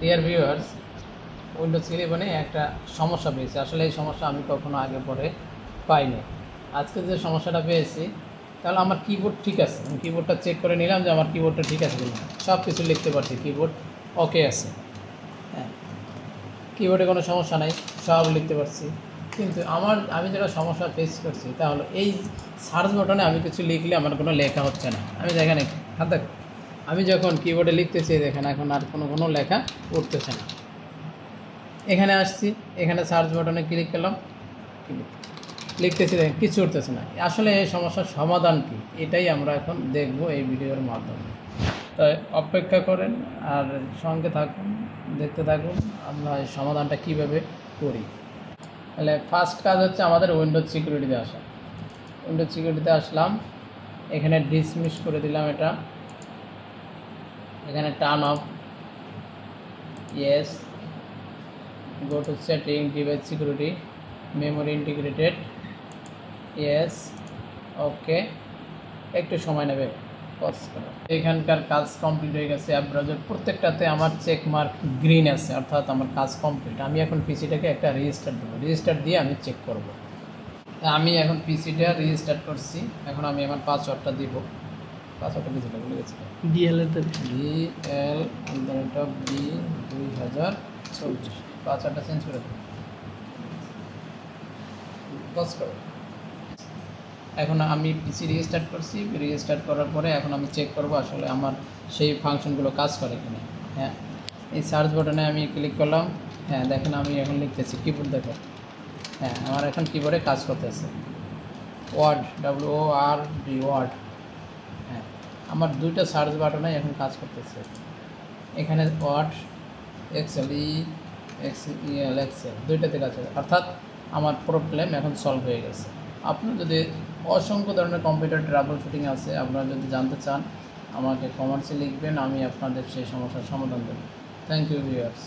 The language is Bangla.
ডিয়ার ভিউয়ার্স, উইন্ডোজ 11-এ একটা সমস্যা পেয়েছি। আসলে এই সমস্যা আমি কখনো আগে পরে পাইনি। আজকে যে সমস্যাটা পেয়েছি, তাহলে আমার কিবোর্ড ঠিক আছে, আমি কিবোর্ডটা চেক করে নিলাম যে আমার কিবোর্ডটা ঠিক আছে কিনা। সব কিছু লিখতে পারছি, কিবোর্ড ওকে আছে, হ্যাঁ, কিবোর্ডে কোনো সমস্যা নাই, সব লিখতে পারছি। কিন্তু আমি যেটা সমস্যা ফেস করছি, তাহলে এই সার্চ বাটনে আমি কিছু লিখলে আমার কোনো লেখা হচ্ছে না। আমি দেখেন হাতে আমি যখন কিবোর্ডে লিখতেছি, দেখেন এখন আর কোনো লেখা উঠতেছে না। এখানে আসছি, এখানে সার্চ বাটনে ক্লিক করলাম, লিখতেছি, দেখেন কিছু উঠতেছে না। আসলে এই সমস্যার সমাধান কী, এটাই আমরা এখন দেখব এই ভিডিওর মাধ্যমে। তাই অপেক্ষা করেন আর সঙ্গে থাকুন, দেখতে থাকুন আমরা এই সমাধানটা কীভাবে করি। তাহলে ফার্স্ট কাজ হচ্ছে আমাদের উইন্ডোজ সিকিউরিটিতে আসা। উইন্ডোজ সিকিউরিটিতে আসলাম, এখানে ডিসমিস করে দিলাম এটা, এখানে turn off, yes, go to setting, device security, memory integrated, yes, okay. একটু সময় নেবে, পজ করো। এখানকার কাজ কমপ্লিট হয়ে গেছে। অ্যাপ ব্রাউজার প্রত্যেকটাতে আমার চেক মার্ক গ্রিন আছে, অর্থাৎ আমার কাজ কমপ্লিট। আমি এখন পিসিটাকে একটা রেজিস্টার দেবো, রেজিস্টার দিয়ে আমি চেক করব। আমি এখন পিসিটা রেজিস্টার করছি, এখন আমি আমার পাসওয়ার্ডটা দিব। পাসওয়ার্ডটা কিছুটা ভুলে গেছি, DL_B2024। পাসওয়ার্ডটা চেঞ্জ করে দেবো, পজ করো। এখন আমি পিসি রেজিস্টার্ট করছি, রেজিস্টার্ট করার পরে এখন আমি চেক করব আসলে আমার সেই ফাংশনগুলো কাজ করে কিনা। হ্যাঁ, এই সার্চ বাটনে আমি ক্লিক করলাম, হ্যাঁ দেখেন আমি এখন লিখতেছি, কিবোর্ড দেখো, হ্যাঁ আমার এখন কিবোর্ডে কাজ করতেছে। ওয়ার্ড, WORD, ওয়ার্ড, হ্যাঁ আমার দুইটা সার্চ বাটনে এখন কাজ করতেছে। এখানে ওয়ার্ড, এক্সেল, এক্সেল দুইটাতে কাজ করে, অর্থাৎ আমার প্রবলেম এখন সলভ হয়ে গেছে। আপনার যদি অসংখ্য ধরনের কম্পিউটার ট্রাবল শুটিং আছে, আপনারা যদি জানতে চান আমাকে কমেন্টসে লিখবেন, আমি আপনাদের সেই সমস্যার সমাধান দেব। Thank you viewers.